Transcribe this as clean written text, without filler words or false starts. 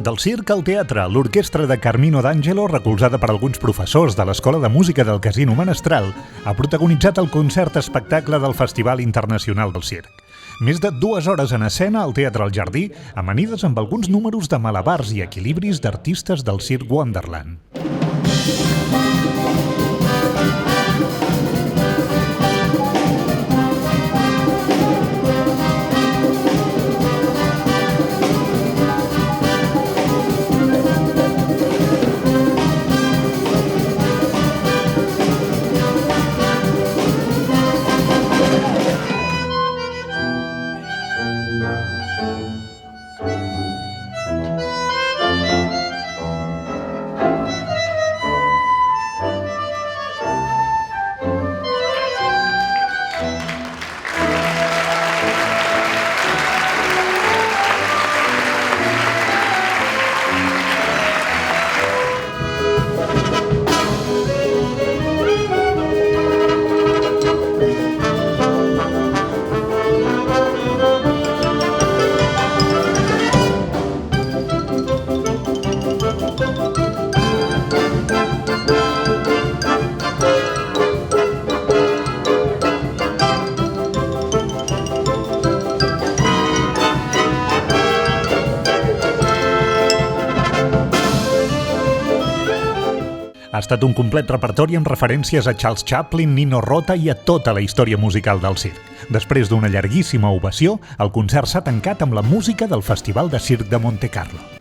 Del circ al teatre, l'orquestra de Carmino d'Angelo, recolzada per alguns professors de l'Escola de Música del Casino Menestral, ha protagonitzat el concert espectacle del Festival Internacional del Circ. Més de 2 hores en escena al Teatre El Jardí, amanides amb alguns números de malabars i equilibris d'artistes del Circ Wonderland. Ha estat un complet repertori amb referències a Charles Chaplin, Nino Rota i a tota la història musical del circ. Després d'una llarguíssima ovació, el concert s'ha tancat amb la música del Festival de Circ de Montecarlo.